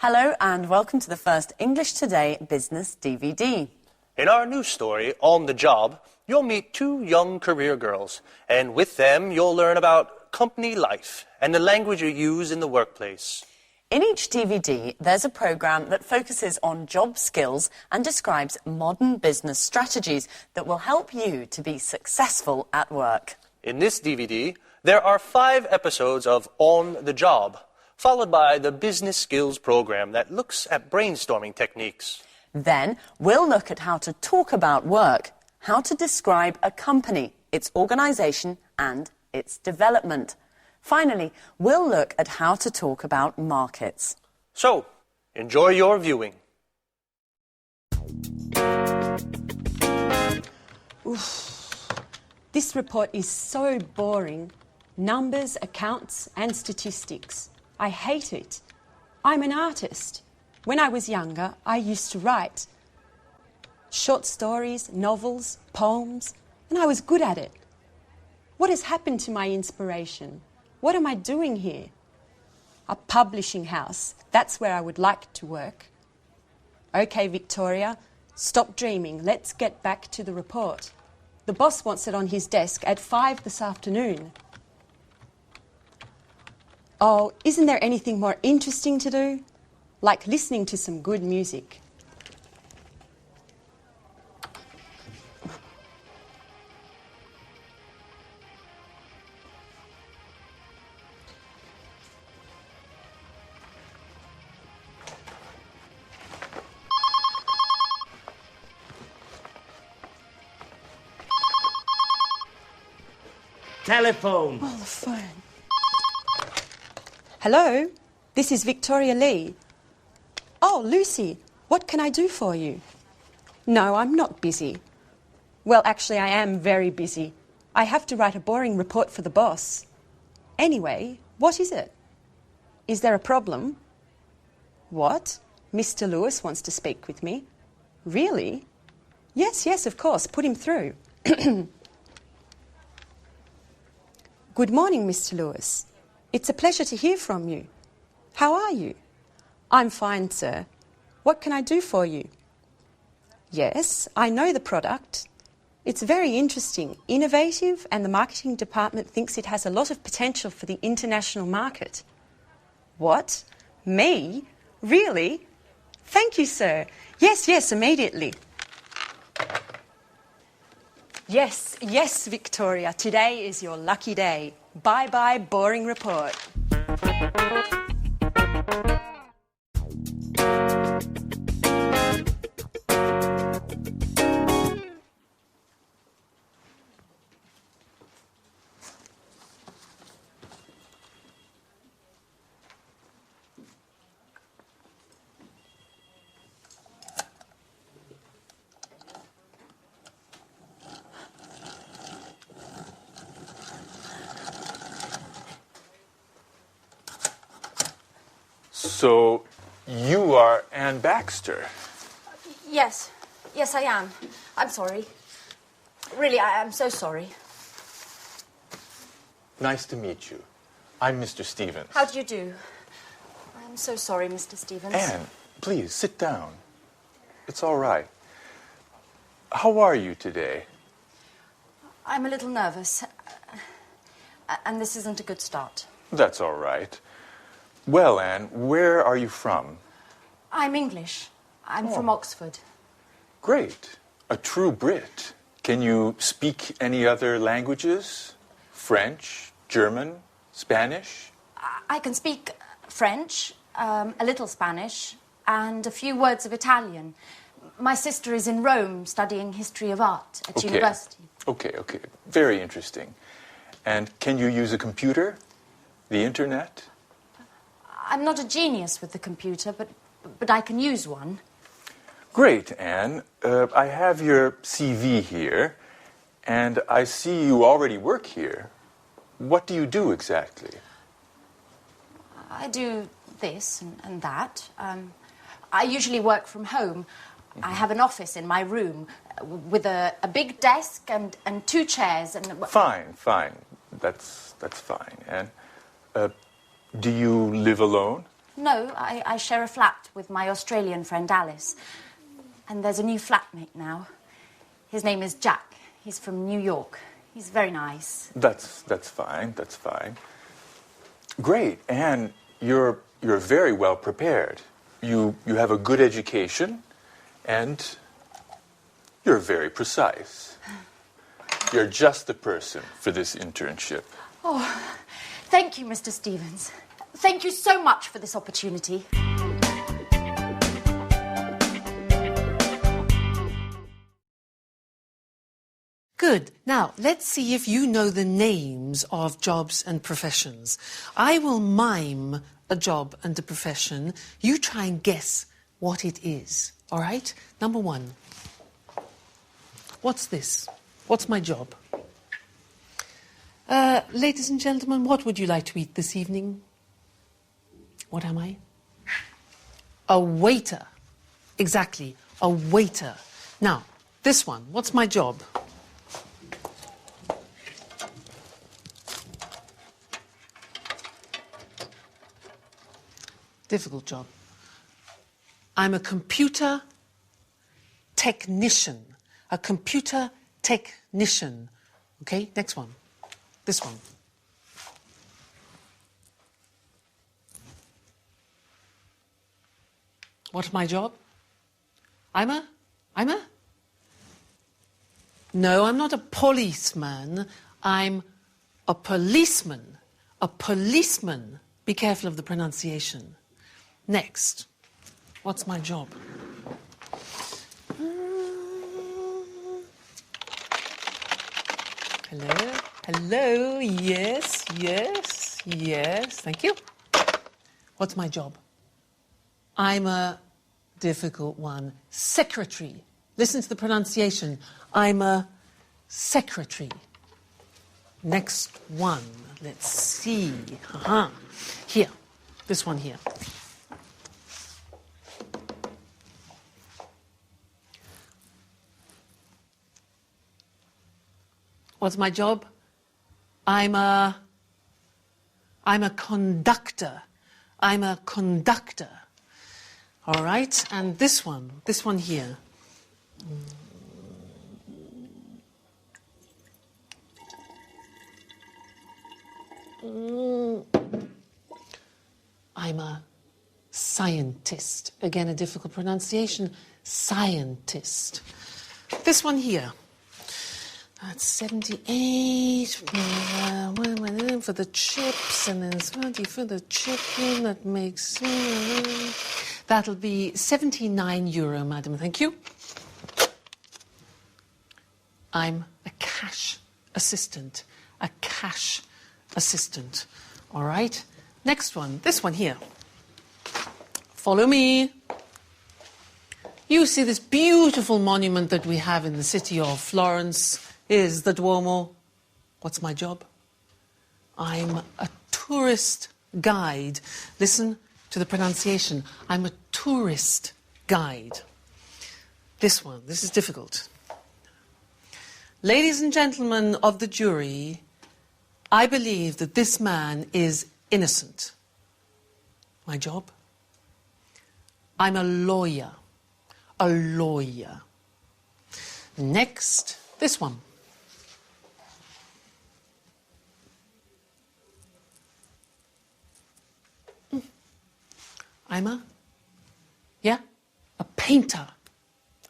Hello and welcome to the first English Today Business DVD. In our new story, On the Job, you'll meet two young career girls, and with them you'll learn about company life and the language you use in the workplace. In each DVD, there's a program that focuses on job skills and describes modern business strategies that will help you to be successful at work. In this DVD, there are 5 episodes of On the Job, followed by the Business Skills program that looks at brainstorming techniques. Then, we'll look at how to talk about work, how to describe a company, its organisation and its development. Finally, we'll look at how to talk about markets. So, enjoy your viewing. Oof. This report is so boring. Numbers, accounts and statistics. I hate it. I'm an artist. When I was younger, I used to write short stories, novels, poems, and I was good at it. What has happened to my inspiration? What am I doing here? A publishing house. That's where I would like to work. OK, Victoria, stop dreaming. Let's get back to the report. The boss wants it on his desk at 5 this afternoon. Oh, isn't there anything more interesting to do? Like listening to some good music. Telephone. Oh, the phone. Hello, this is Victoria Lee. Oh, Lucy, what can I do for you? No, I'm not busy. Well, actually, I am very busy. I have to write a boring report for the boss. Anyway, what is it? Is there a problem? What? Mr. Lewis wants to speak with me. Really? Yes, of course. Put him through. Good morning, Mr. Lewis. It's a pleasure to hear from you. How are you? I'm fine, sir. What can I do for you? Yes, I know the product. It's very interesting, innovative, and the marketing department thinks it has a lot of potential for the international market. What? Me? Really? Thank you, sir. Yes, immediately. Yes, Victoria. Today is your lucky day. Bye-bye, boring report. So, you are Anne Baxter. Yes, I am. I'm sorry. Really, I'm so sorry. Nice to meet you. I'm Mr. Stevens. How do you do? I'm so sorry, Mr. Stevens. Anne, please, sit down. It's all right. How are you today? I'm a little nervous. And this isn't a good start. That's all right. Well, Anne, where are you from? I'm English. I'm from Oxford. Great. A true Brit. Can you speak any other languages? French, German, Spanish? I can speak French, a little Spanish, and a few words of Italian. My sister is in Rome studying history of art at university. Okay. Very interesting. And can you use a computer? The internet? I'm not a genius with the computer, but I can use one. Great, Anne. I have your CV here, and I see you already work here. What do you do exactly? I do this and that. I usually work from home. I have an office in my room with a big desk and 2 chairs. And Fine. That's fine. And do you live alone? No, I share a flat with my Australian friend Alice. And there's a new flatmate now. His name is Jack. He's from New York. He's very nice. That's fine. That's fine. Great, and you're very well prepared. You have a good education, and you're very precise. You're just the person for this internship. Oh, thank you, Mr. Stevens. Thank you so much for this opportunity. Good. Now, let's see if you know the names of jobs and professions. I will mime a job and a profession. You try and guess what it is. All right? Number one. What's this? What's my job? Ladies and gentlemen, what would you like to eat this evening? What am I? A waiter. Exactly, a waiter. Now, this one, what's my job? Difficult job. I'm a computer technician. A computer technician. Okay, next one. This one. What's my job? I'm a? No, I'm not a policeman. I'm a policeman. A policeman. Be careful of the pronunciation. Next. What's my job? Hello? Hello? Yes, yes, yes. Thank you. What's my job? I'm a difficult one. Secretary. Listen to the pronunciation. I'm a secretary. Next one. Let's see. Here. This one here. What's my job? I'm a conductor. I'm a conductor. All right, and this one here. I'm a scientist. Again, a difficult pronunciation. Scientist. This one here. That's 78 for the chips, and then 20 for the chicken. That makes... That'll be €79, madam. Thank you. I'm a cash assistant. A cash assistant. All right. Next one. This one here. Follow me. You see this beautiful monument that we have in the city of Florence is the Duomo. What's my job? I'm a tourist guide. Listen to the pronunciation. I'm a tourist guide. This one, this is difficult. Ladies and gentlemen of the jury, I believe that this man is innocent. My job? I'm a lawyer. A lawyer. Next, this one. I'm a painter.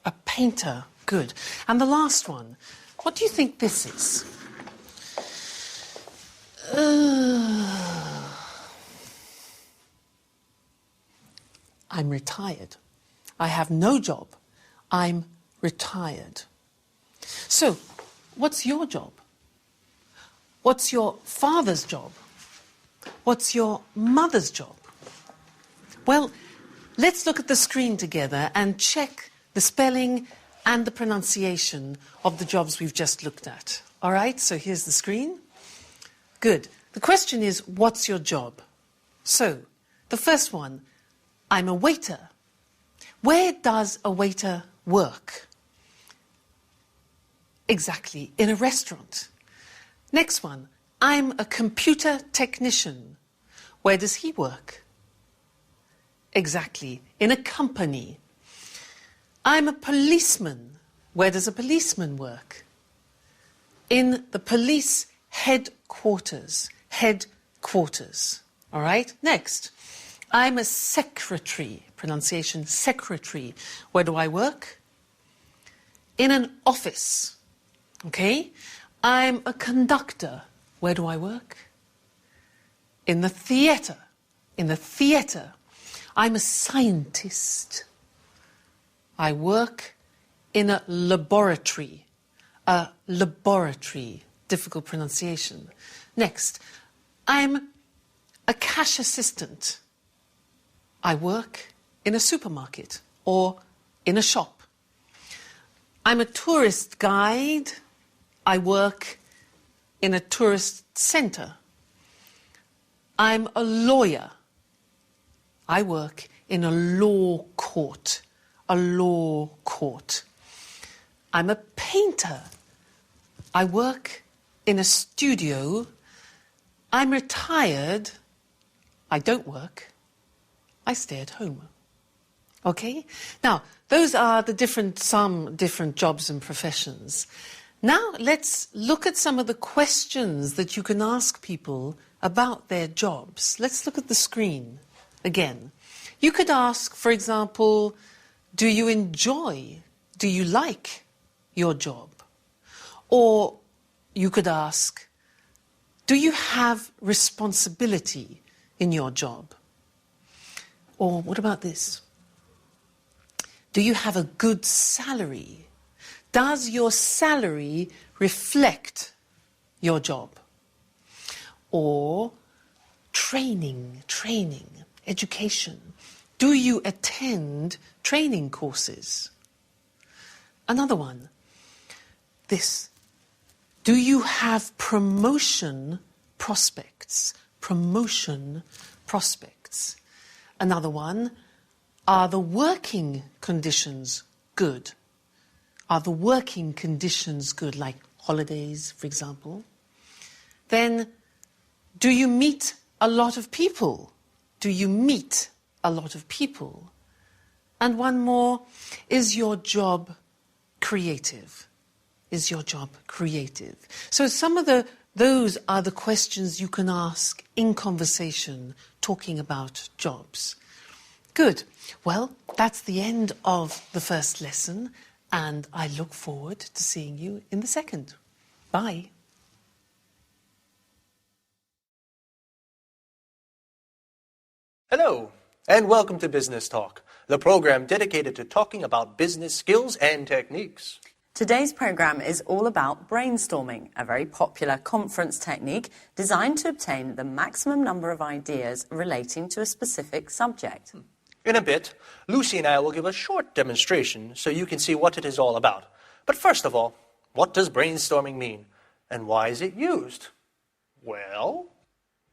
A painter. Good. And the last one. What do you think this is? I'm retired. I have no job. I'm retired. So, what's your job? What's your father's job? What's your mother's job? Well, let's look at the screen together and check the spelling and the pronunciation of the jobs we've just looked at. All right, so here's the screen. Good. The question is, what's your job? So, the first one, I'm a waiter. Where does a waiter work? Exactly, in a restaurant. Next one, I'm a computer technician. Where does he work? exactly? In a company. I'm a policeman. Where does a policeman work? In the police headquarters. Headquarters. All right? Next. I'm a secretary. Pronunciation, secretary. Where do I work? In an office. Okay? I'm a conductor. Where do I work? In the theatre. In the theatre. I'm a scientist. I work in a laboratory. A laboratory. Difficult pronunciation. Next. I'm a cash assistant. I work in a supermarket or in a shop. I'm a tourist guide. I work in a tourist centre. I'm a lawyer. I work in a law court. A law court. I'm a painter. I work in a studio. I'm retired. I don't work. I stay at home. Okay? Now, those are some different jobs and professions. Now, let's look at some of the questions that you can ask people about their jobs. Let's look at the screen again. You could ask, for example, do you enjoy, do you like your job? Or you could ask, do you have responsibility in your job? Or what about this? Do you have a good salary? Does your salary reflect your job? Or training, education. Do you attend training courses? Another one, this. Do you have promotion prospects? Promotion prospects. Another one, are the working conditions good? Are the working conditions good, like holidays, for example? Then, do you meet a lot of people? Do you meet a lot of people? And one more, is your job creative? Is your job creative? So those are the questions you can ask in conversation, talking about jobs. Good. Well, that's the end of the first lesson, and I look forward to seeing you in the second. Bye. Hello, and welcome to Business Talk, the program dedicated to talking about business skills and techniques. Today's programme is all about brainstorming, a very popular conference technique designed to obtain the maximum number of ideas relating to a specific subject. In a bit, Lucy and I will give a short demonstration so you can see what it is all about. But first of all, what does brainstorming mean? And why is it used? Well,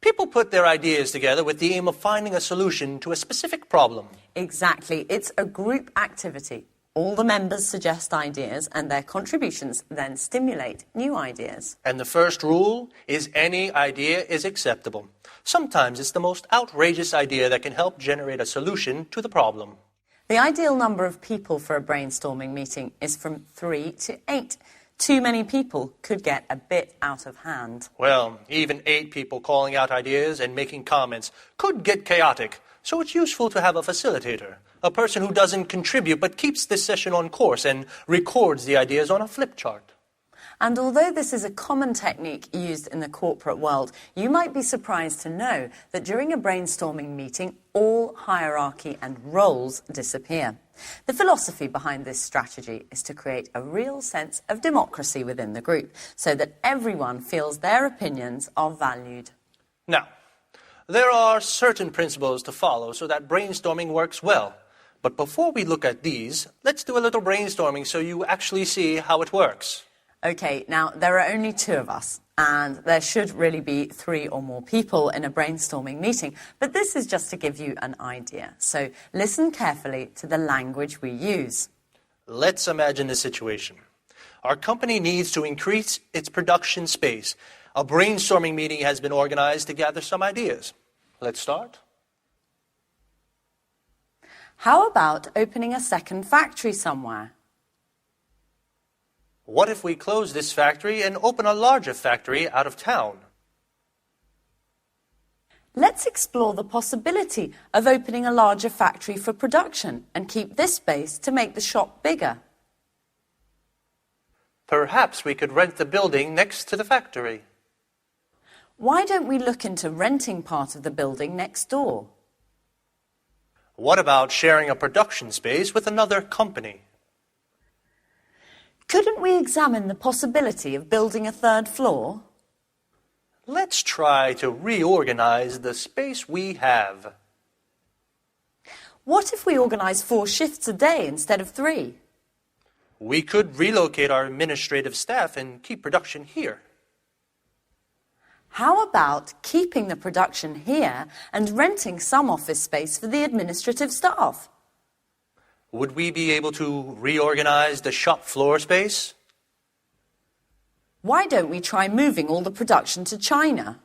people put their ideas together with the aim of finding a solution to a specific problem. Exactly. It's a group activity. All the members suggest ideas, and their contributions then stimulate new ideas. And the first rule is any idea is acceptable. Sometimes it's the most outrageous idea that can help generate a solution to the problem. The ideal number of people for a brainstorming meeting is from 3 to 8. Too many people could get a bit out of hand. Well, even 8 people calling out ideas and making comments could get chaotic, so it's useful to have a facilitator, a person who doesn't contribute but keeps the session on course and records the ideas on a flip chart. And although this is a common technique used in the corporate world, you might be surprised to know that during a brainstorming meeting, all hierarchy and roles disappear. The philosophy behind this strategy is to create a real sense of democracy within the group, so that everyone feels their opinions are valued. Now, there are certain principles to follow so that brainstorming works well. But before we look at these, let's do a little brainstorming so you actually see how it works. OK, now, there are only 2 of us, and there should really be 3 or more people in a brainstorming meeting, but this is just to give you an idea. So listen carefully to the language we use. Let's imagine a situation. Our company needs to increase its production space. A brainstorming meeting has been organized to gather some ideas. Let's start. How about opening a second factory somewhere? What if we close this factory and open a larger factory out of town? Let's explore the possibility of opening a larger factory for production and keep this space to make the shop bigger. Perhaps we could rent the building next to the factory. Why don't we look into renting part of the building next door? What about sharing a production space with another company? Couldn't we examine the possibility of building a third floor? Let's try to reorganize the space we have. What if we organise 4 shifts a day instead of 3? We could relocate our administrative staff and keep production here. How about keeping the production here and renting some office space for the administrative staff? Would we be able to reorganize the shop floor space? Why don't we try moving all the production to China?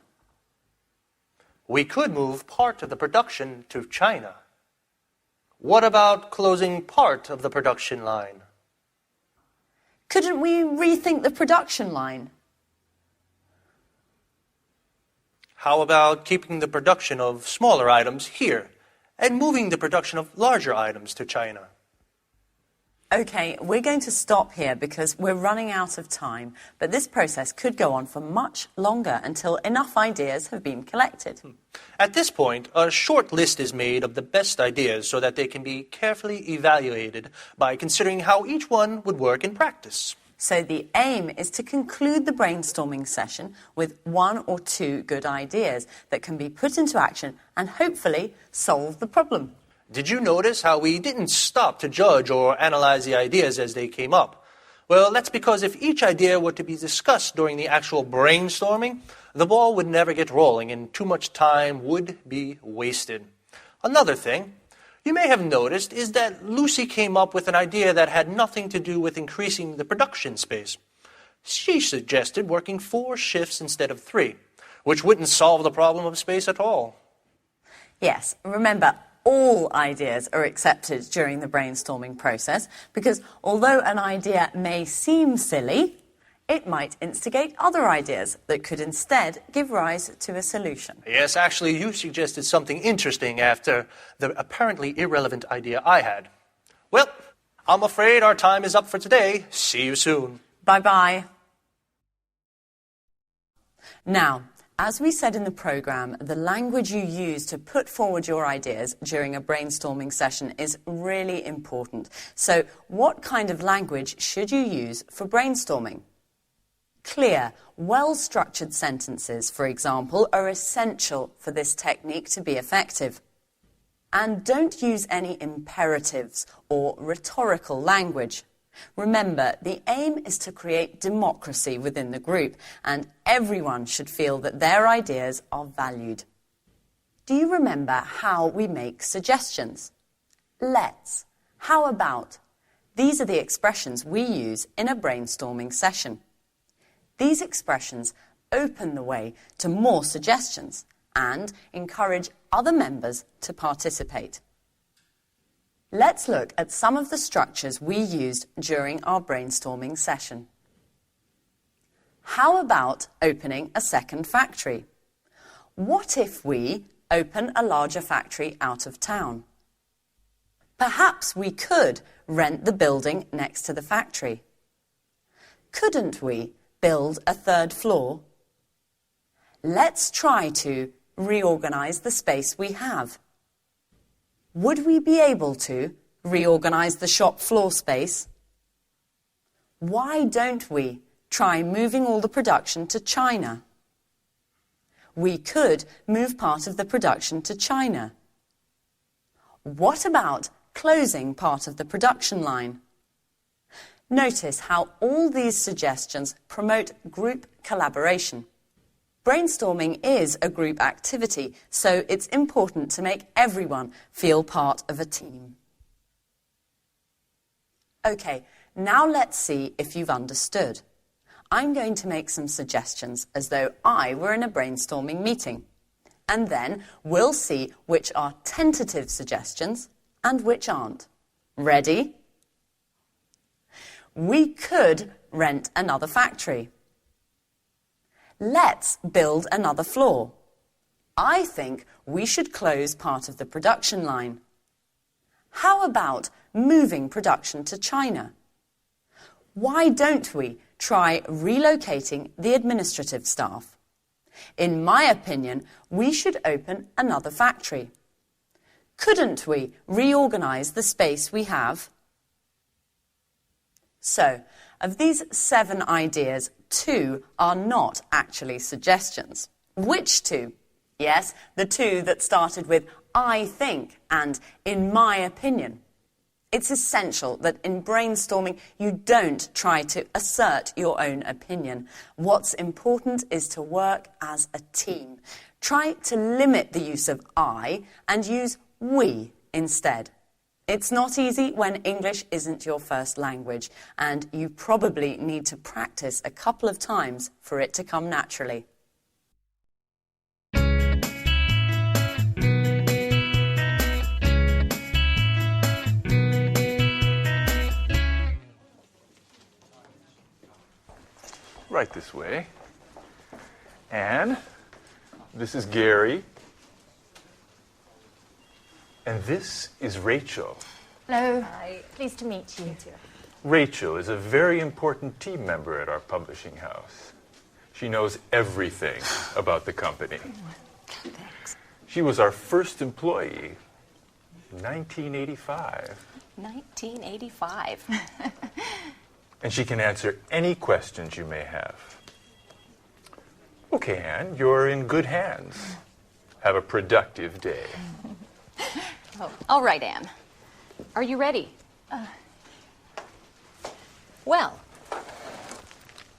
We could move part of the production to China. What about closing part of the production line? Couldn't we rethink the production line? How about keeping the production of smaller items here and moving the production of larger items to China? OK, we're going to stop here because we're running out of time, but this process could go on for much longer until enough ideas have been collected. At this point, a short list is made of the best ideas so that they can be carefully evaluated by considering how each one would work in practice. So the aim is to conclude the brainstorming session with 1 or 2 good ideas that can be put into action and hopefully solve the problem. Did you notice how we didn't stop to judge or analyze the ideas as they came up? Well, that's because if each idea were to be discussed during the actual brainstorming, the ball would never get rolling and too much time would be wasted. Another thing you may have noticed is that Lucy came up with an idea that had nothing to do with increasing the production space. She suggested working 4 shifts instead of 3, which wouldn't solve the problem of space at all. Yes, remember, all ideas are accepted during the brainstorming process because although an idea may seem silly, it might instigate other ideas that could instead give rise to a solution. Yes, actually, you suggested something interesting after the apparently irrelevant idea I had. Well, I'm afraid our time is up for today. See you soon. Bye-bye. Now, as we said in the programme, the language you use to put forward your ideas during a brainstorming session is really important. So, what kind of language should you use for brainstorming? Clear, well-structured sentences, for example, are essential for this technique to be effective. And don't use any imperatives or rhetorical language. Remember, the aim is to create democracy within the group, and everyone should feel that their ideas are valued. Do you remember how we make suggestions? Let's, how about? These are the expressions we use in a brainstorming session. These expressions open the way to more suggestions and encourage other members to participate. Let's look at some of the structures we used during our brainstorming session. How about opening a second factory? What if we open a larger factory out of town? Perhaps we could rent the building next to the factory. Couldn't we build a third floor? Let's try to reorganize the space we have. Would we be able to reorganize the shop floor space? Why don't we try moving all the production to China? We could move part of the production to China. What about closing part of the production line? Notice how all these suggestions promote group collaboration. Brainstorming is a group activity, so it's important to make everyone feel part of a team. OK, now let's see if you've understood. I'm going to make some suggestions as though I were in a brainstorming meeting. And then we'll see which are tentative suggestions and which aren't. Ready? We could rent another factory. Let's build another floor. I think we should close part of the production line. How about moving production to China? Why don't we try relocating the administrative staff? In my opinion, we should open another factory. Couldn't we reorganize the space we have? So, of these 7 ideas, 2 are not actually suggestions. Which 2? Yes, the 2 that started with I think and in my opinion. It's essential that in brainstorming you don't try to assert your own opinion. What's important is to work as a team. Try to limit the use of I and use we instead. It's not easy when English isn't your first language, and you probably need to practice a couple of times for it to come naturally. Right this way. Anne, this is Gary. And this is Rachel. Hello. Hi. Pleased to meet you. Rachel is a very important team member at our publishing house. She knows everything about the company. Thanks. She was our first employee in 1985. 1985. And she can answer any questions you may have. Okay, Anne, you're in good hands. Have a productive day. Oh, all right, Anne. Are you ready? Well,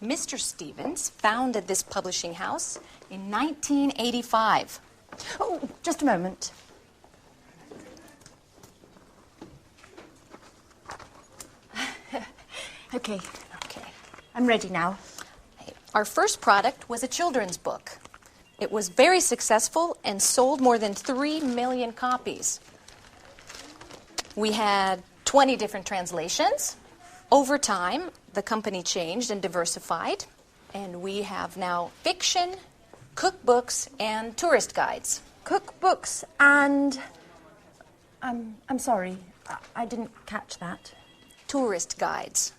Mr. Stevens founded this publishing house in 1985. Oh, just a moment. Okay. I'm ready now. Our first product was a children's book. It was very successful and sold more than 3 million copies. We had 20 different translations. Over time, the company changed and diversified, and we have now fiction, cookbooks, and tourist guides. Cookbooks and... I'm sorry, I didn't catch that. Tourist guides.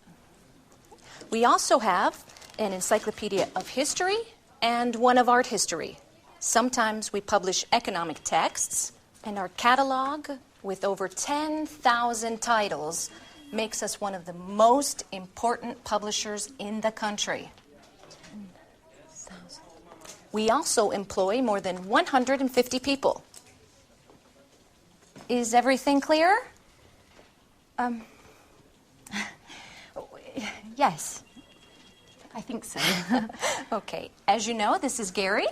We also have an encyclopedia of history and one of art history. Sometimes we publish economic texts, and our catalog with over 10,000 titles makes us one of the most important publishers in the country. 10,000. We also employ more than 150 people. Is everything clear? Yes, I think so. Okay. As you know, this is Gary.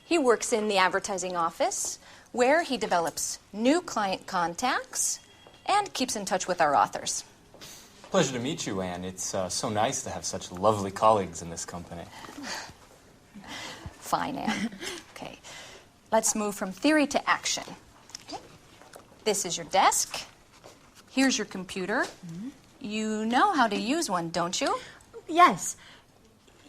He works in the advertising office, where he develops new client contacts and keeps in touch with our authors. Pleasure to meet you, Anne. It's so nice to have such lovely colleagues in this company. Fine, Anne. Okay. Let's move from theory to action. Okay. This is your desk. Here's your computer. Mm-hmm. You know how to use one, don't you? Yes.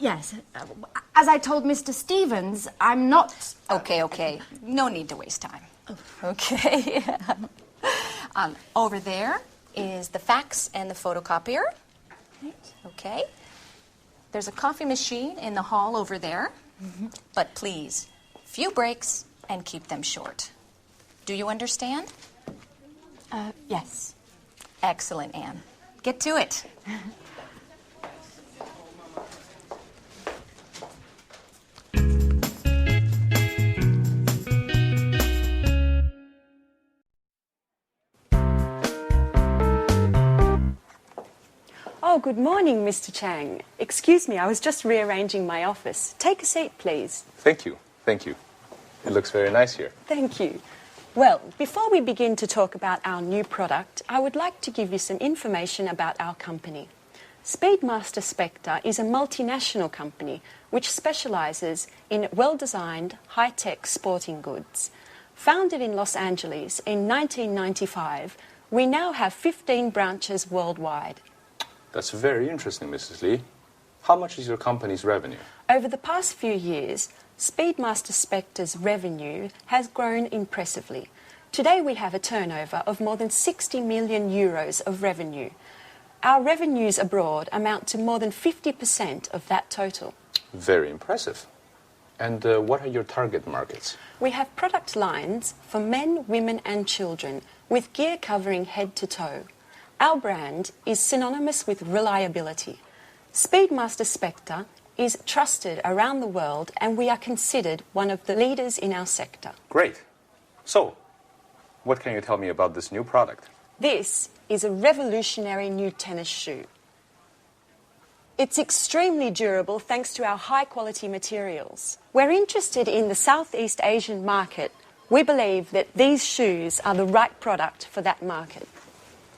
As I told Mr. Stevens, I'm not... Okay. No need to waste time. Okay. Over there is the fax and the photocopier. Okay. There's a coffee machine in the hall over there. Mm-hmm. But please, few breaks and keep them short. Do you understand? Yes. Excellent, Anne. Get to it. Oh, good morning, Mr. Chang. Excuse me, I was just rearranging my office. Take a seat, please. Thank you. It looks very nice here. Thank you. Well, before we begin to talk about our new product, I would like to give you some information about our company. Speedmaster Spectre is a multinational company which specialises in well-designed, high-tech sporting goods. Founded in Los Angeles in 1995, we now have 15 branches worldwide. That's very interesting, Mrs. Lee. How much is your company's revenue? Over the past few years, Speedmaster Spectre's revenue has grown impressively. Today we have a turnover of more than 60 million euros of revenue. Our revenues abroad amount to more than 50% of that total. Very impressive. And what are your target markets? We have product lines for men, women and children with gear covering head to toe. Our brand is synonymous with reliability. Speedmaster Spectre is trusted around the world and we are considered one of the leaders in our sector. Great. So, what can you tell me about this new product? This is a revolutionary new tennis shoe. It's extremely durable thanks to our high-quality materials. We're interested in the Southeast Asian market. We believe that these shoes are the right product for that market.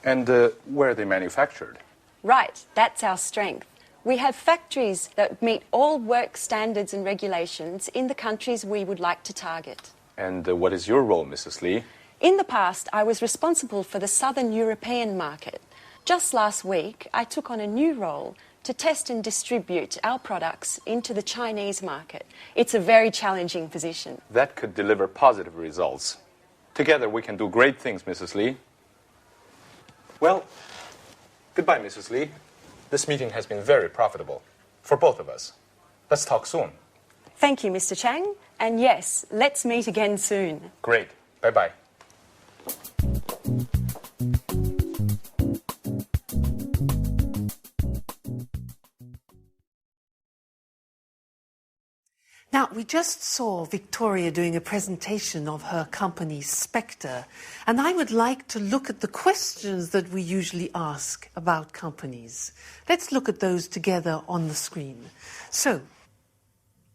And where are they manufactured? Right, that's our strength. We have factories that meet all work standards and regulations in the countries we would like to target. And what is your role, Mrs. Lee? In the past, I was responsible for the Southern European market. Just last week, I took on a new role to test and distribute our products into the Chinese market. It's a very challenging position. That could deliver positive results. Together we can do great things, Mrs. Lee. Well, goodbye, Mrs. Lee. This meeting has been very profitable for both of us. Let's talk soon. Thank you, Mr. Chang. And yes, let's meet again soon. Great. Bye-bye. Now, we just saw Victoria doing a presentation of her company, Spectre, and I would like to look at the questions that we usually ask about companies. Let's look at those together on the screen. So,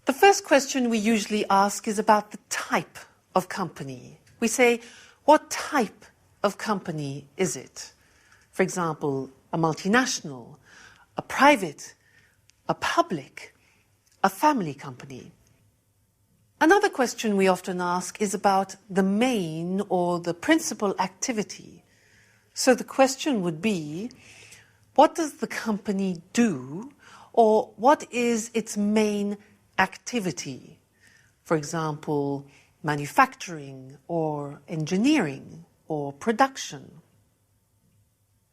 the first question we usually ask is about the type of company. We say, what type of company is it? For example, a multinational, a private, a public, a family company. Another question we often ask is about the main or the principal activity. So the question would be, what does the company do, or what is its main activity? For example, manufacturing or engineering or production.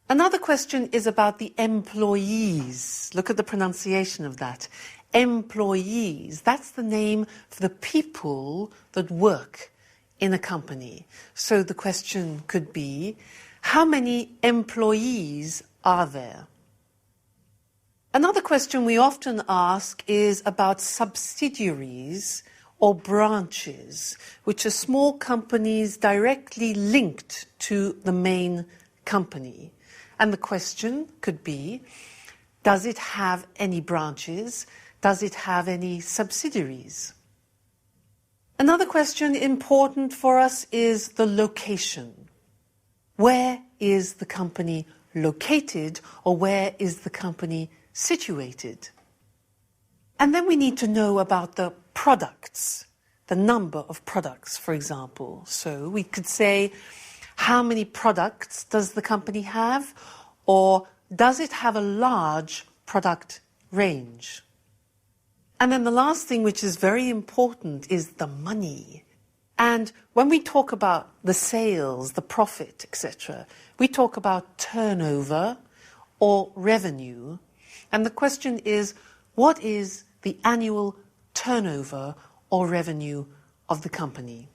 Another question is about the employees. Look at the pronunciation of that. Employees, that's the name for the people that work in a company. So the question could be, how many employees are there? Another question we often ask is about subsidiaries or branches, which are small companies directly linked to the main company. And the question could be, does it have any branches? Does it have any subsidiaries? Another question important for us is the location. Where is the company located, or where is the company situated? And then we need to know about the products, the number of products, for example. So we could say, how many products does the company have, or does it have a large product range? And then the last thing, which is very important, is the money. And when we talk about the sales, the profit, etc., we talk about turnover or revenue. And the question is, what is the annual turnover or revenue of the company?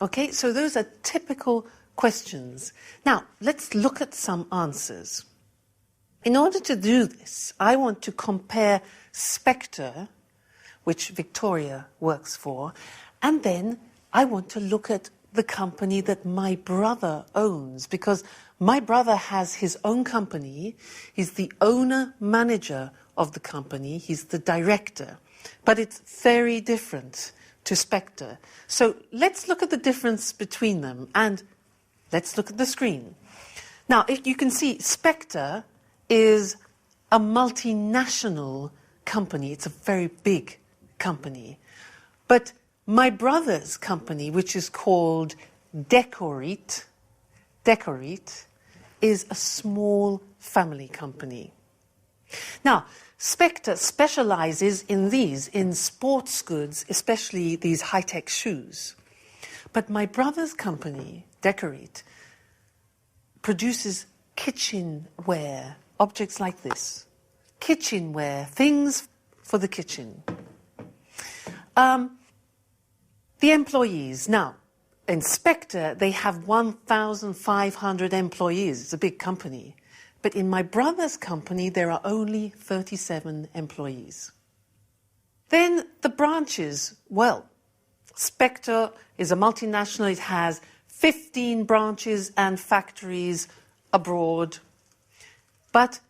Okay, so those are typical questions. Now, let's look at some answers. In order to do this, I want to compare Spectre, which Victoria works for, and then I want to look at the company that my brother owns, because my brother has his own company. He's the owner-manager of the company. He's the director. But it's very different to Spectre. So let's look at the difference between them, and let's look at the screen. Now, if you can see, Spectre is a multinational company. It's a very big company. But My brother's company, which is called Decorate, is a small family company. Now, Spectre specializes in sports goods, especially these high-tech shoes. But my brother's company, Decorate, produces kitchenware, objects like this. Kitchenware, things for the kitchen. The employees. Now, in Spectre, they have 1,500 employees. It's a big company. But in my brother's company, there are only 37 employees. Then the branches. Well, Spectre is a multinational. It has 15 branches and factories abroad. But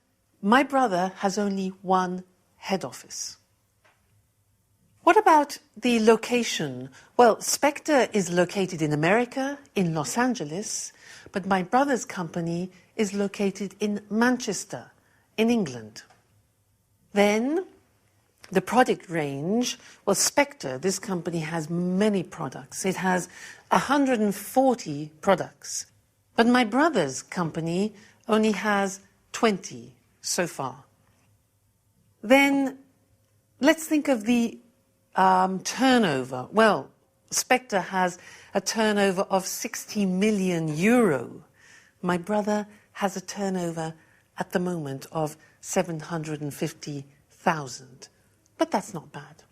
my brother has only one head office. What about the location? Well, Spectre is located in America, in Los Angeles, but my brother's company is located in Manchester, in England. Then, the product range, well, Spectre, this company has many products. It has 140 products. But my brother's company only has 20 so far. Then, let's think of the turnover. Well, Spectre has a turnover of 60 million euro. My brother has a turnover at the moment of 750,000. But that's not bad.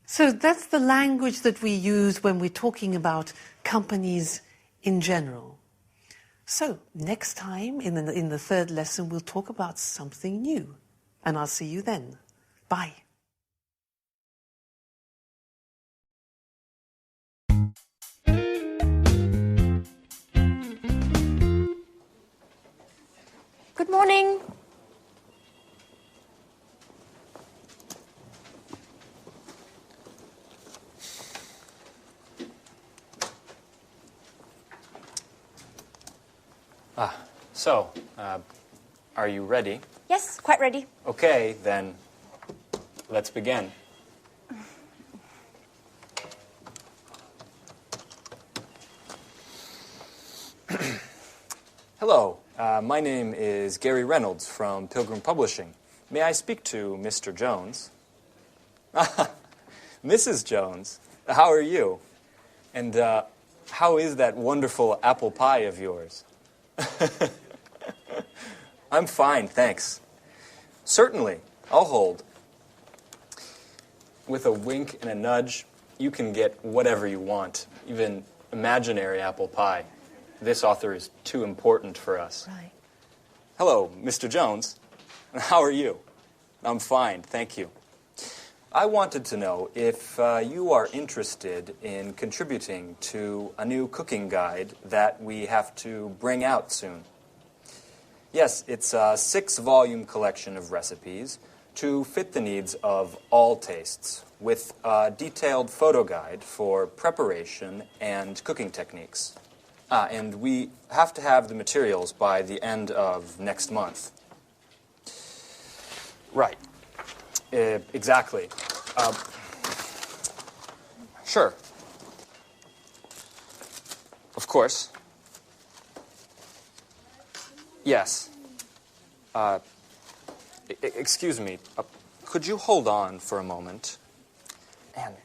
So that's the language that we use when we're talking about companies in general. So next time, in the third lesson, we'll talk about something new. And I'll see you then. Bye. Good morning. So, are you ready? Yes, quite ready. Okay, then let's begin. Hello, my name is Gary Reynolds from Pilgrim Publishing. May I speak to Mr. Jones? Mrs. Jones, how are you? And how is that wonderful apple pie of yours? I'm fine, thanks. Certainly, I'll hold. With a wink and a nudge, you can get whatever you want, even imaginary apple pie. This author is too important for us. Right. Hello, Mr. Jones. How are you? I'm fine, thank you. I wanted to know if you are interested in contributing to a new cooking guide that we have to bring out soon. Yes, it's a 6-volume collection of recipes to fit the needs of all tastes, with a detailed photo guide for preparation and cooking techniques. And we have to have the materials by the end of next month. Right. Exactly. Sure. Of course. Yes. Excuse me. Could you hold on for a moment? Anne,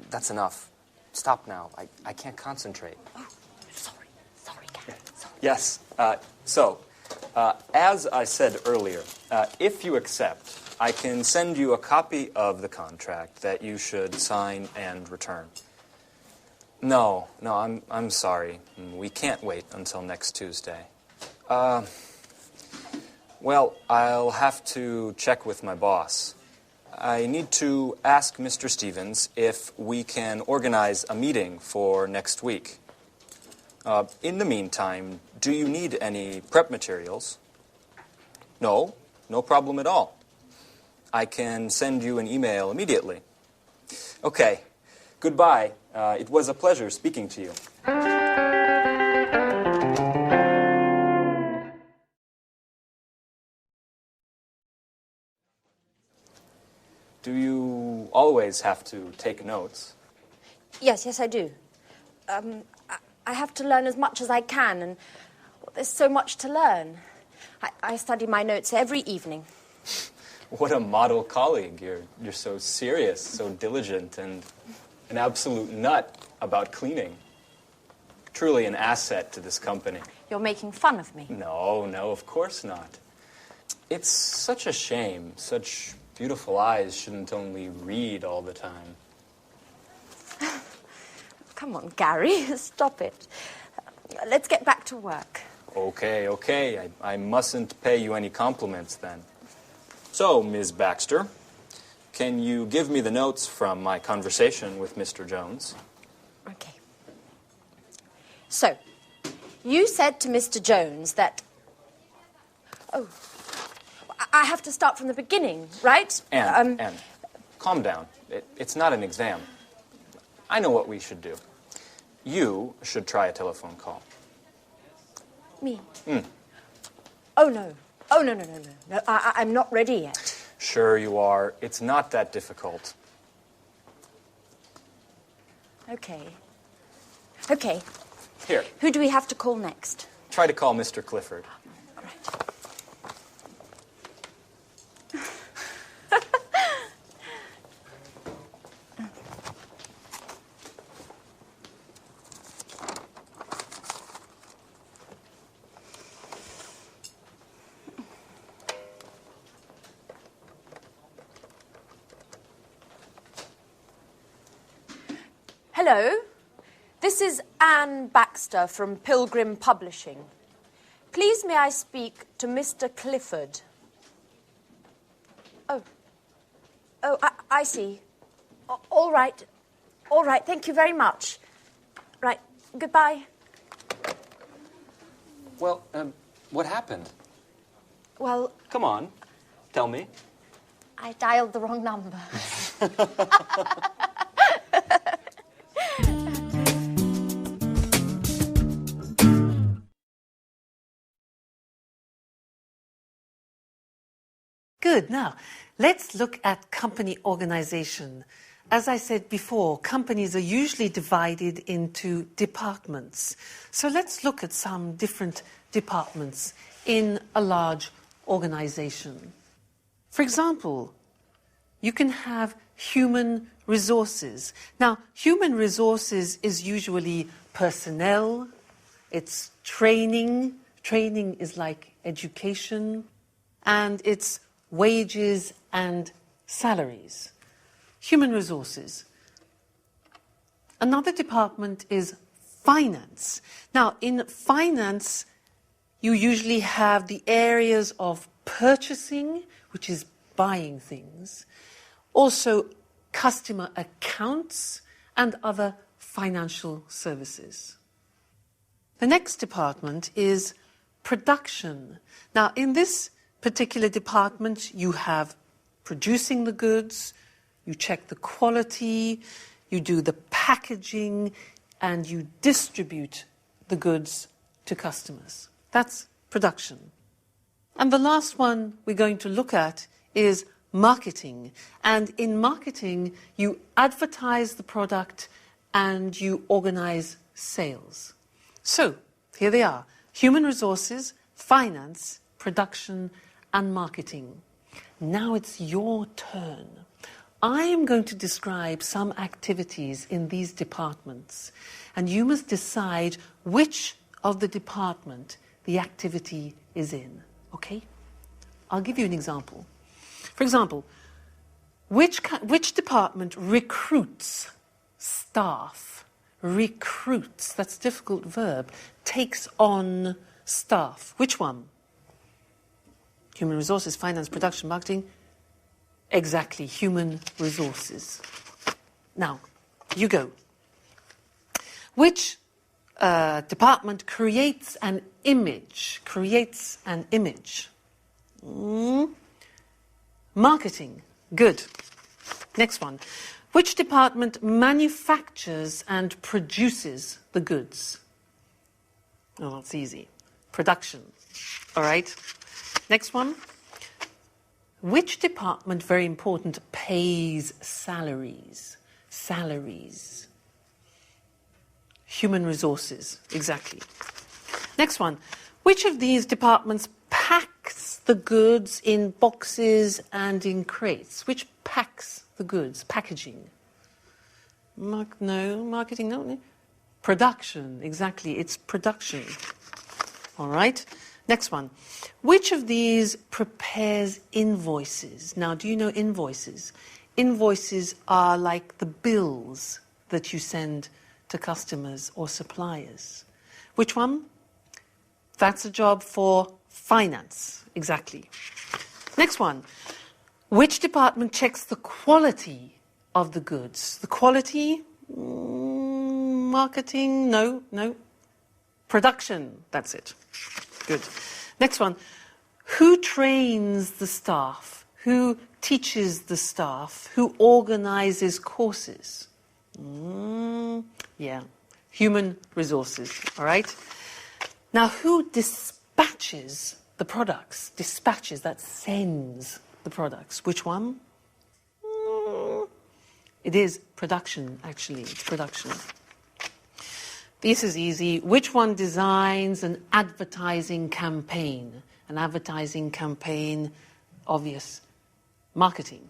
that's enough. Stop now. I can't concentrate. Oh, sorry, Gary. Sorry. Yes. As I said earlier, if you accept, I can send you a copy of the contract that you should sign and return. No, I'm sorry. We can't wait until next Tuesday. Well, I'll have to check with my boss. I need to ask Mr. Stevens if we can organize a meeting for next week. In the meantime, do you need any prep materials? No problem at all. I can send you an email immediately. Okay, goodbye. It was a pleasure speaking to you. Do you always have to take notes? Yes, I do. I have to learn as much as I can, and there's so much to learn. I study my notes every evening. What a model colleague. You're so serious, so diligent, and an absolute nut about cleaning. Truly an asset to this company. You're making fun of me. No, of course not. It's such a shame. Such beautiful eyes shouldn't only read all the time. Come on, Gary, stop it. Let's get back to work. Okay. I mustn't pay you any compliments then. So, Ms. Baxter, can you give me the notes from my conversation with Mr. Jones? Okay. So, you said to Mr. Jones that... Oh, I have to start from the beginning, right? Anne, calm down. It's not an exam. I know what we should do. You should try a telephone call. Me? Oh, no. No, I'm not ready yet. Sure you are. It's not that difficult. Okay. Here, Who do we have to call next? try to call Mr. Clifford. All right. Hello, this is Anne Baxter from Pilgrim Publishing. Please may I speak to Mr. Clifford? Oh, I see. All right, thank you very much. Right, goodbye. Well, what happened? Well, Come on, tell me. I dialed the wrong number. Good. Now, let's look at company organization. As I said before, companies are usually divided into departments. So let's look at some different departments in a large organization. For example, you can have human resources. Now, human resources is usually personnel, it's training. Training is like education, and it's wages and salaries. Human resources. Another department is finance. Now, in finance, you usually have the areas of purchasing, which is buying things, also customer accounts and other financial services. The next department is production. Now, in this particular department, you have producing the goods, you check the quality, you do the packaging, and you distribute the goods to customers. That's production. And the last one we're going to look at is marketing. And in marketing, you advertise the product and you organize sales. So, here they are: human resources, finance, production, and marketing. Now it's your turn. I am going to describe some activities in these departments, and you must decide which of the department the activity is in, okay? I'll give you an example. For example, which department recruits staff? Recruits, that's a difficult verb, takes on staff. Which one? Human resources, finance, production, marketing. Exactly, human resources. Now, you go. Which department creates an image? Marketing. Good. Next one. Which department manufactures and produces the goods? Oh, it's easy. Production. All right. Next one. Which department, very important, pays salaries? Salaries. Human resources, exactly. Next one. Which of these departments packs the goods in boxes and in crates? Which packs the goods? Packaging. Marketing, no. Production, exactly. It's production. All right. Next one. Which of these prepares invoices? Now, do you know invoices? Invoices are like the bills that you send to customers or suppliers. Which one? That's a job for finance, exactly. Next one. Which department checks the quality of the goods? The quality? Marketing? No. Production, that's it. Good. Next one. Who trains the staff? Who teaches the staff? Who organizes courses? Yeah. Human resources, all right? Now, who dispatches the products? Dispatches, that sends the products. Which one? It is production, actually. It's production. This is easy. Which one designs an advertising campaign? An advertising campaign, obvious. Marketing.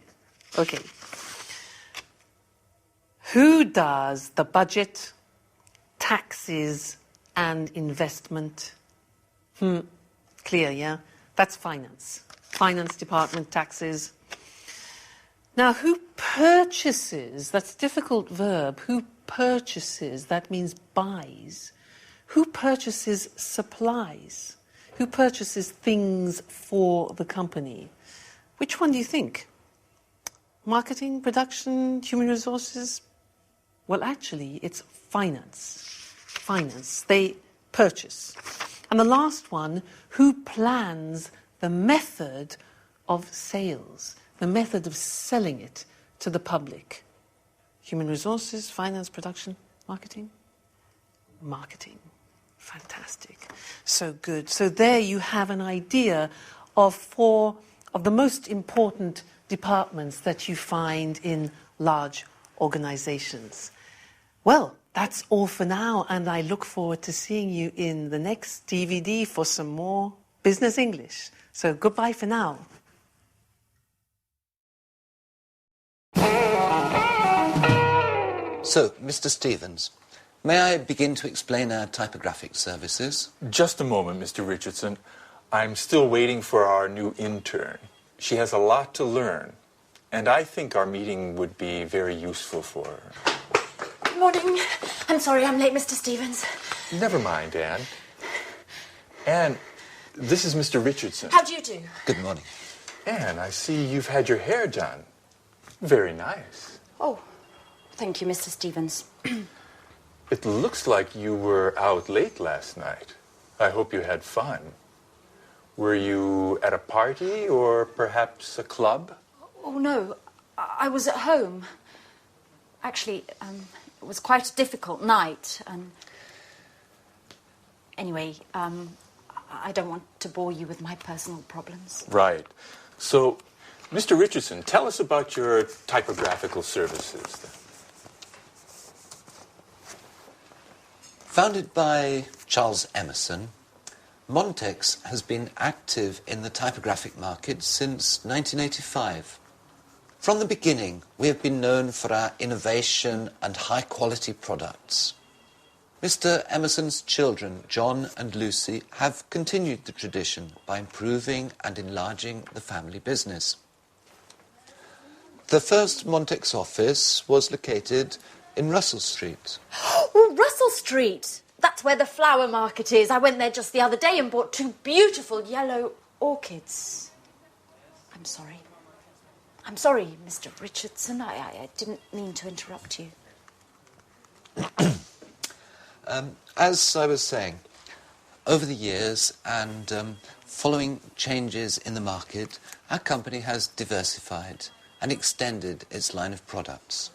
Okay. Who does the budget, taxes, and investment? Clear, yeah? That's finance. Finance department, taxes. Now, who purchases? That's a difficult verb. Who purchases? That means buys. Who purchases supplies? Who purchases things for the company? Which one do you think? Marketing, production, human resources? Well, actually, it's finance. Finance. They purchase. And the last one, who plans the method of sales, the method of selling it to the public? Human resources, finance, production, marketing? Marketing. Fantastic. So good. So there you have an idea of 4 of the most important departments that you find in large organizations. Well, that's all for now, and I look forward to seeing you in the next DVD for some more Business English. So goodbye for now. So, Mr. Stevens, may I begin to explain our typographic services? Just a moment, Mr. Richardson. I'm still waiting for our new intern. She has a lot to learn, and I think our meeting would be very useful for her. Good morning. I'm sorry I'm late, Mr. Stevens. Never mind, Anne. Anne, this is Mr. Richardson. How do you do? Good morning. Anne, I see you've had your hair done. Very nice. Oh, thank you, Mr. Stevens. It looks like you were out late last night. I hope you had fun. Were you at a party or perhaps a club? Oh, no. I was at home. Actually, it was quite a difficult night. Anyway, I don't want to bore you with my personal problems. Right. So, Mr. Richardson, tell us about your typographical services then. Founded by Charles Emerson, Montex has been active in the typographic market since 1985. From the beginning, we have been known for our innovation and high-quality products. Mr. Emerson's children, John and Lucy, have continued the tradition by improving and enlarging the family business. The first Montex office was located in Russell Street. Oh, Russell Street! That's where the flower market is. I went there just the other day and bought 2 beautiful yellow orchids. I'm sorry. I'm sorry, Mr. Richardson. I didn't mean to interrupt you. As I was saying, over the years and following changes in the market, our company has diversified and extended its line of products.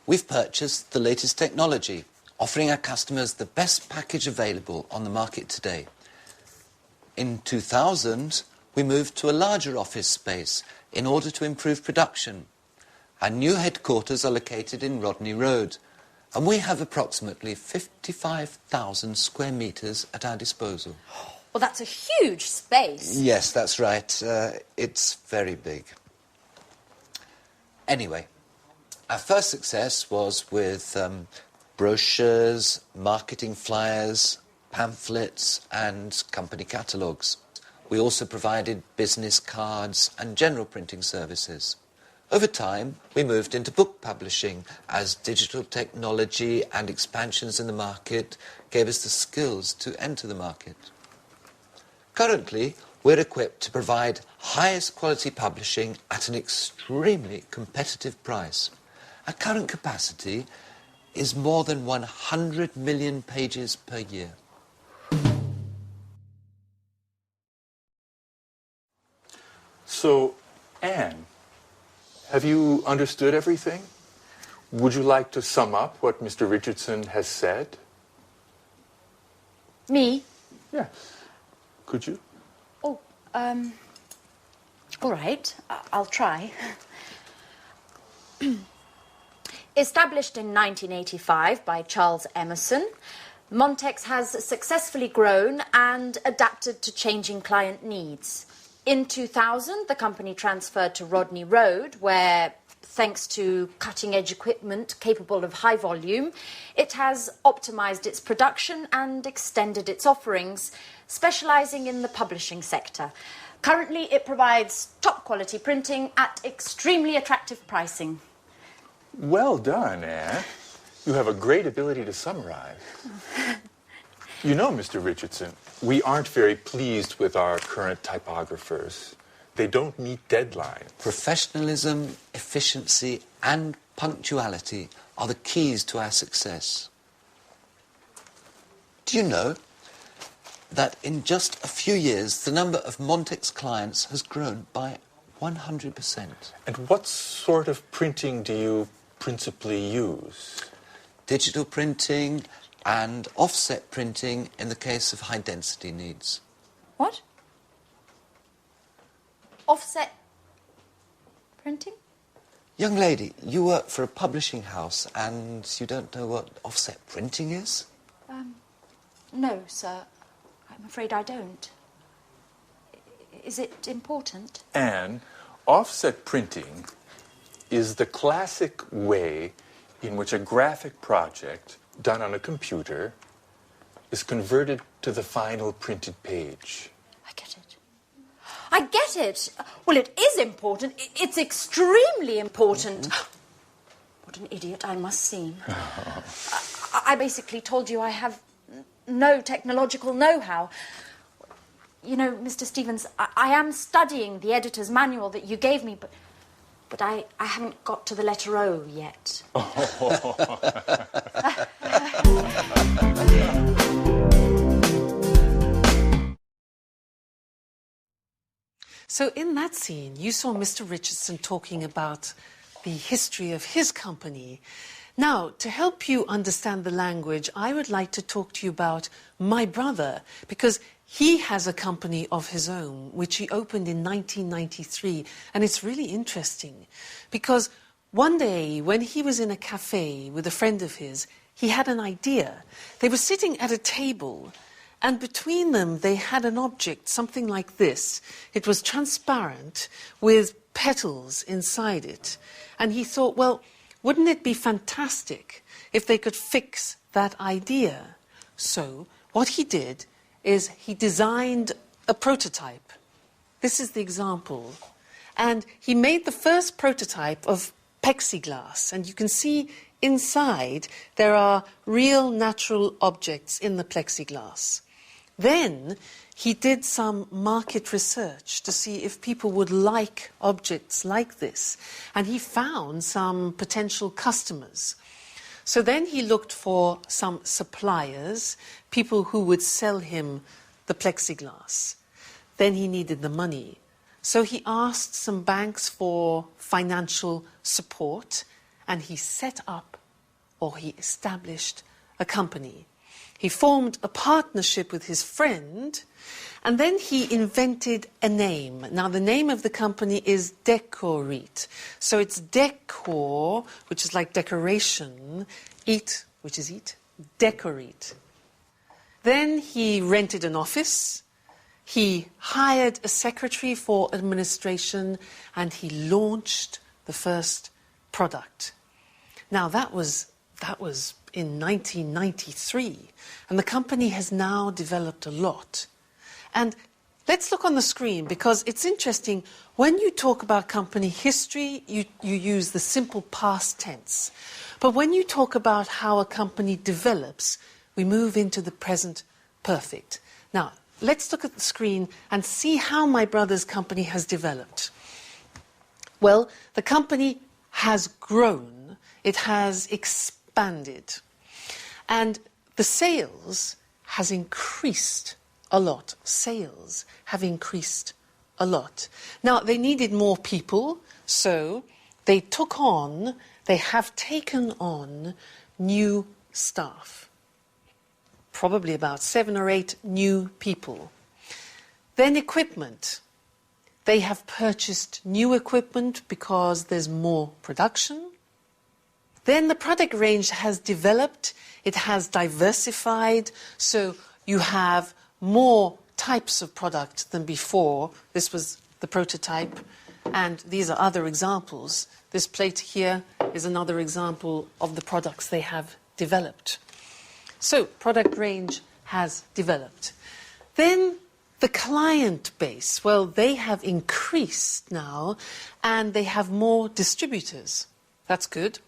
We've purchased the latest technology, offering our customers the best package available on the market today. In 2000, we moved to a larger office space in order to improve production. Our new headquarters are located in Rodney Road, And we have approximately 55,000 square metres at our disposal. Well, that's a huge space. Yes, that's right. It's very big. Anyway, our first success was with brochures, marketing flyers, pamphlets and company catalogues. We also provided business cards and general printing services. Over time, we moved into book publishing as digital technology and expansions in the market gave us the skills to enter the market. Currently, we're equipped to provide highest quality publishing at an extremely competitive price. Our current capacity is more than 100 million pages per year. So, Anne, have you understood everything? Would you like to sum up what Mr. Richardson has said? Me? Yes. Could you? Oh, all right. I'll try. Established in 1985 by Charles Emerson, Montex has successfully grown and adapted to changing client needs. In 2000, the company transferred to Rodney Road, where, thanks to cutting-edge equipment capable of high volume, it has optimized its production and extended its offerings, specializing in the publishing sector. Currently, it provides top-quality printing at extremely attractive pricing. Well done, Anne. You have a great ability to summarize. You know, Mr. Richardson, we aren't very pleased with our current typographers. They don't meet deadlines. Professionalism, efficiency and punctuality are the keys to our success. Do you know that in just a few years the number of Montex clients has grown by 100%? And what sort of printing do you principally use? Digital printing and offset printing in the case of high-density needs. What? Offset printing? Young lady, you work for a publishing house and you don't know what offset printing is? No, sir. I'm afraid I don't. Is it important? And offset printing is the classic way in which a graphic project done on a computer is converted to the final printed page. I get it. I get it. Well, it is important. It's extremely important. What an idiot I must seem. I basically told you I have no technological know-how. You know, Mr. Stevens, I am studying the editor's manual that you gave me, but I haven't got to the letter O yet. So in that scene, you saw Mr. Richardson talking about the history of his company. Now, to help you understand the language, I would like to talk to you about my brother, because he has a company of his own, which he opened in 1993. And it's really interesting, because one day when he was in a cafe with a friend of his, he had an idea. They were sitting at a table, and between them they had an object, something like this. It was transparent with petals inside it. And he thought, well, wouldn't it be fantastic if they could fix that idea? So what he did is he designed a prototype. This is the example. And he made the first prototype of plexiglass. And you can see inside there are real natural objects in the plexiglass. Then he did some market research to see if people would like objects like this. And he found some potential customers. So then he looked for some suppliers, people who would sell him the plexiglass. Then he needed the money. So he asked some banks for financial support, and he set up, or he established, a company. He formed a partnership with his friend, And then he invented a name. Now, the name of the company is Decorit. So it's decor, which is like decoration, eat, which is eat, Decorit. Then he rented an office, he hired a secretary for administration, and he launched the first product. Now, that was in 1993, and the company has now developed a lot. And let's look on the screen, because it's interesting. When you talk about company history, you use the simple past tense. But when you talk about how a company develops, we move into the present perfect. Now, let's look at the screen and see how my brother's company has developed. Well, the company has grown. It has expanded. And the sales has increased a lot. Sales have increased a lot. Now, they needed more people, so they have taken on new staff. Probably about 7 or 8 new people. Then equipment. They have purchased new equipment because there's more production. Then the product range has developed. It has diversified, so you have more types of product than before. This was the prototype, and these are other examples. This plate here is another example of the products they have developed. So, product range has developed. Then the client base, well, they have increased now, and they have more distributors. That's good.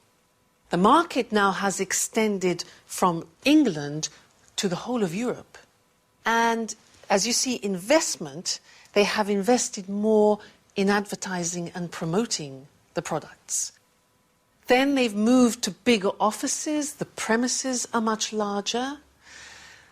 The market now has extended from England to the whole of Europe. And as you see, investment, they have invested more in advertising and promoting the products. Then they've moved to bigger offices, the premises are much larger,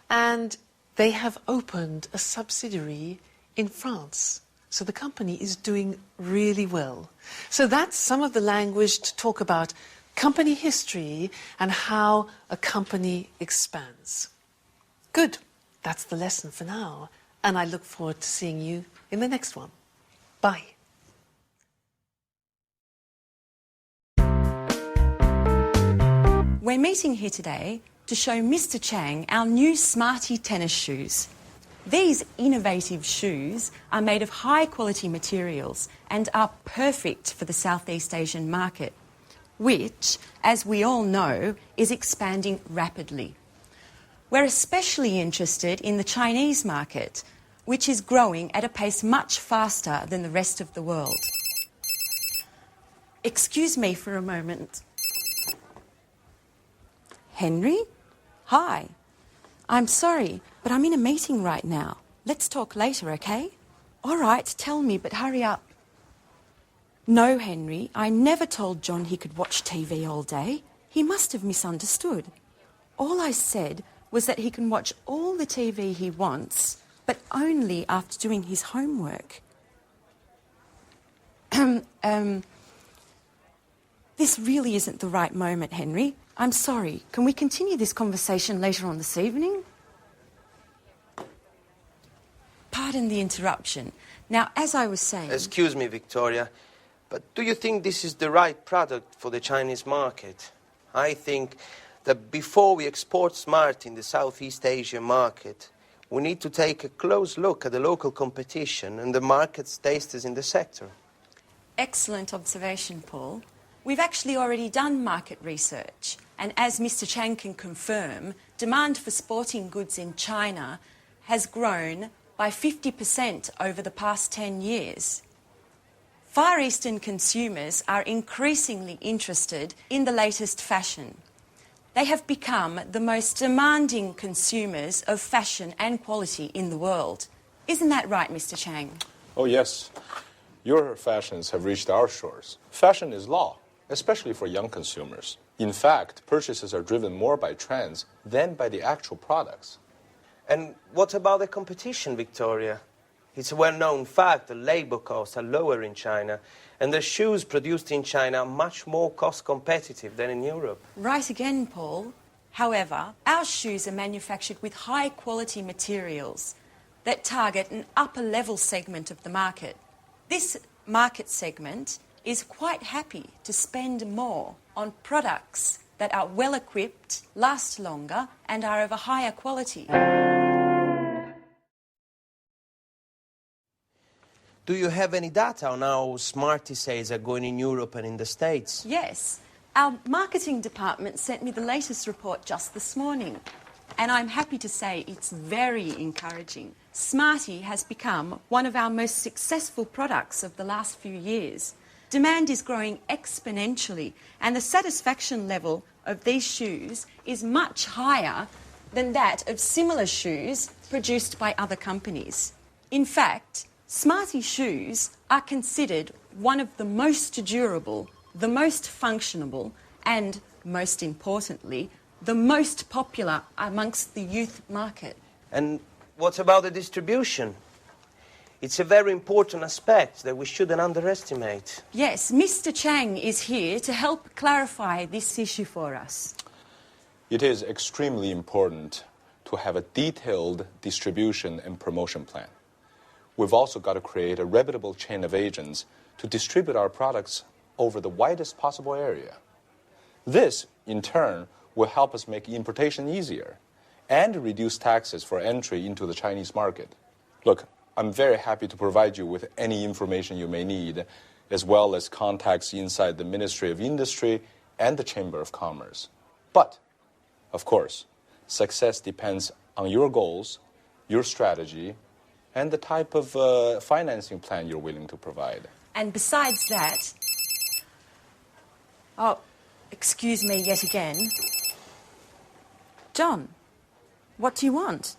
and they have opened a subsidiary in France. So the company is doing really well. So that's some of the language to talk about company history and how a company expands. Good. That's the lesson for now, and I look forward to seeing you in the next one. Bye. We're meeting here today to show Mr. Chang our new Smarty tennis shoes. These innovative shoes are made of high-quality materials and are perfect for the Southeast Asian market, which, as we all know, is expanding rapidly. We're especially interested in the Chinese market, which is growing at a pace much faster than the rest of the world. Excuse me for a moment. Henry? Hi. I'm sorry, but I'm in a meeting right now. Let's talk later, okay? All right, tell me, but hurry up. No, Henry, I never told John he could watch TV all day. He must have misunderstood. All I said was that he can watch all the TV he wants, but only after doing his homework. This really isn't the right moment, Henry. I'm sorry. Can we continue this conversation later on this evening? Pardon the interruption. Now, as I was saying... Excuse me, Victoria, but do you think this is the right product for the Chinese market? I think that before we export Smart in the Southeast Asian market, we need to take a close look at the local competition and the market's tasters in the sector. Excellent observation, Paul. We've actually already done market research, and as Mr. Chang can confirm, demand for sporting goods in China has grown by 50% over the past 10 years. Far Eastern consumers are increasingly interested in the latest fashion. They have become the most demanding consumers of fashion and quality in the world. Isn't that right, Mr. Chang? Oh, yes. Your fashions have reached our shores. Fashion is law, especially for young consumers. In fact, purchases are driven more by trends than by the actual products. And what about the competition, Victoria? It's a well-known fact that labor costs are lower in China, and the shoes produced in China are much more cost-competitive than in Europe. Right again, Paul. However, our shoes are manufactured with high-quality materials, that target an upper-level segment of the market. This market segment is quite happy to spend more on products that are well-equipped, last longer, and are of a higher quality. Do you have any data on how Smarty sales are going in Europe and in the States? Yes. Our marketing department sent me the latest report just this morning, and I'm happy to say it's very encouraging. Smarty has become one of our most successful products of the last few years. Demand is growing exponentially, and the satisfaction level of these shoes is much higher than that of similar shoes produced by other companies. In fact, Smarty shoes are considered one of the most durable, the most functional, and, most importantly, the most popular amongst the youth market. And what about the distribution? It's a very important aspect that we shouldn't underestimate. Yes, Mr. Chang is here to help clarify this issue for us. It is extremely important to have a detailed distribution and promotion plan. We've also got to create a reputable chain of agents to distribute our products over the widest possible area. This, in turn, will help us make importation easier and reduce taxes for entry into the Chinese market. Look, I'm very happy to provide you with any information you may need, as well as contacts inside the Ministry of Industry and the Chamber of Commerce. But, of course, success depends on your goals, your strategy, and the type of financing plan you're willing to provide. And besides that... Oh, excuse me yet again. John, what do you want?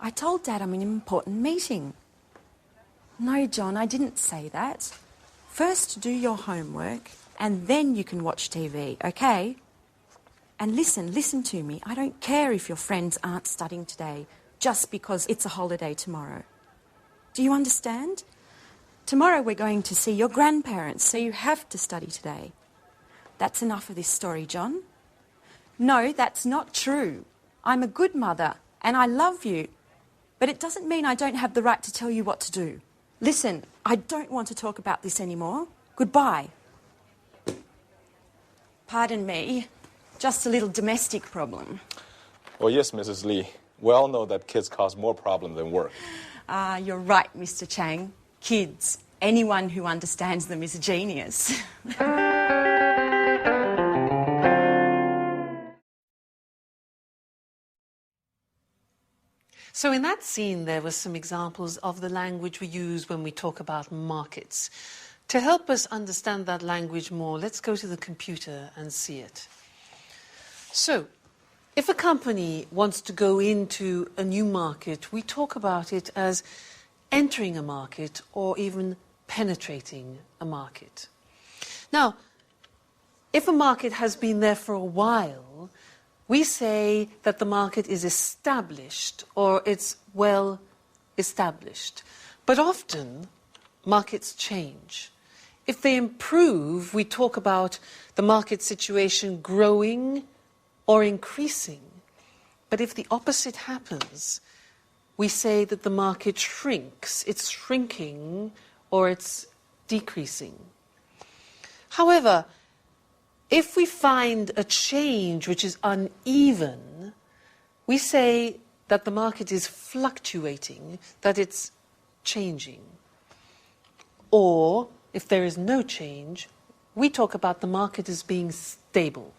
I told Dad I'm in an important meeting. No, John, I didn't say that. First do your homework, and then you can watch TV, okay? And listen to me. I don't care if your friends aren't studying today just because it's a holiday tomorrow. Do you understand? Tomorrow we're going to see your grandparents, so you have to study today. That's enough of this story, John. No, that's not true. I'm a good mother, and I love you. But it doesn't mean I don't have the right to tell you what to do. Listen, I don't want to talk about this anymore. Goodbye. Pardon me, just a little domestic problem. Oh, yes, Mrs. Lee. We all know that kids cause more problems than work. You're right, Mr. Chang. Kids, anyone who understands them is a genius. So in that scene, there were some examples of the language we use when we talk about markets. To help us understand that language more, let's go to the computer and see it. So, if a company wants to go into a new market, we talk about it as entering a market or even penetrating a market. Now, if a market has been there for a while, we say that the market is established or it's well established. But often, markets change. If they improve, we talk about the market situation growing or increasing. But if the opposite happens, we say that the market shrinks. It's shrinking or it's decreasing. However, if we find a change which is uneven, we say that the market is fluctuating, that it's changing. Or, if there is no change, we talk about the market as being stable.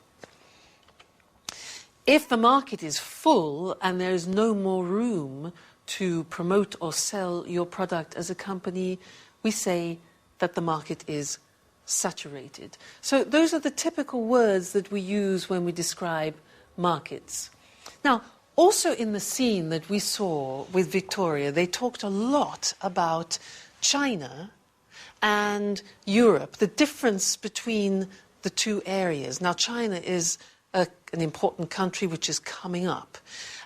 If the market is full and there is no more room to promote or sell your product as a company, we say that the market is saturated. So those are the typical words that we use when we describe markets. Now, also in the scene that we saw with Victoria, they talked a lot about China and Europe, the difference between the two areas. Now, China is an important country which is coming up.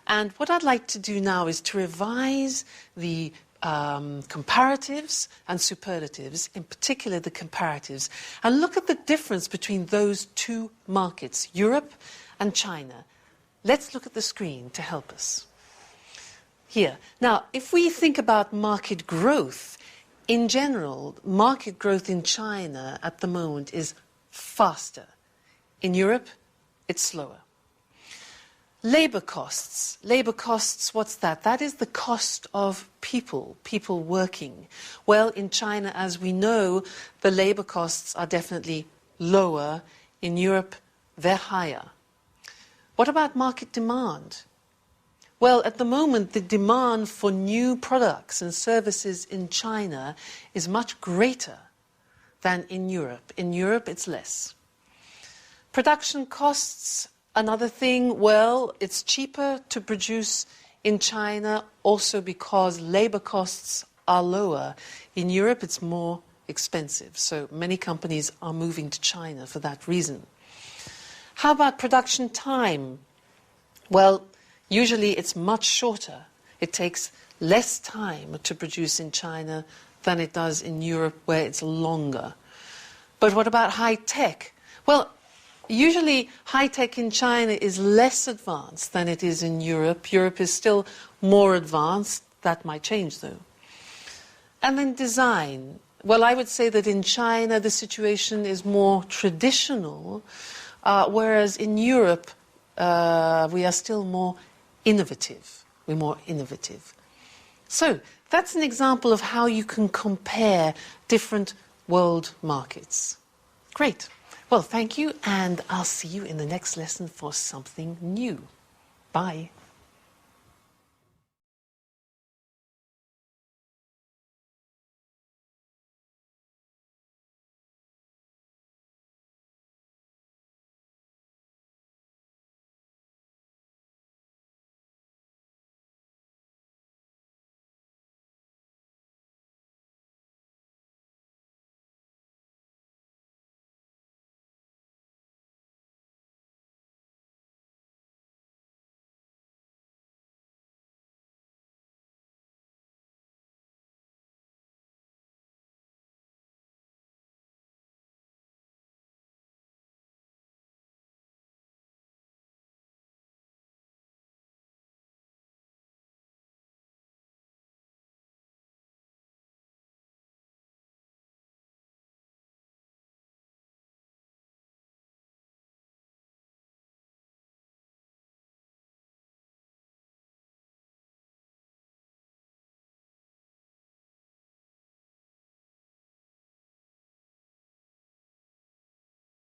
And what I'd like to do now is to revise the comparatives and superlatives, in particular the comparatives, and look at the difference between those two markets, Europe and China. Let's look at the screen to help us. here. Now, if we think about market growth, in general, market growth in China at the moment is faster. In Europe, it's slower. Labor costs. Labor costs, what's that? That is the cost of people working. Well, in China, as we know, the labor costs are definitely lower. In Europe, they're higher. What about market demand? Well, at the moment, the demand for new products and services in China is much greater than in Europe. In Europe, it's less. Production costs, another thing, well, it's cheaper to produce in China also because labor costs are lower. In Europe, it's more expensive. So many companies are moving to China for that reason. How about production time? Well, usually it's much shorter. It takes less time to produce in China than it does in Europe, where it's longer. But what about high tech? Well, usually high tech in China is less advanced than it is in Europe. Europe is still more advanced. That might change, though. And then design. Well, I would say that in China the situation is more traditional, whereas in Europe we are still more innovative. We're more innovative. So that's an example of how you can compare different world markets. Great. Well, thank you, and I'll see you in the next lesson for something new. Bye.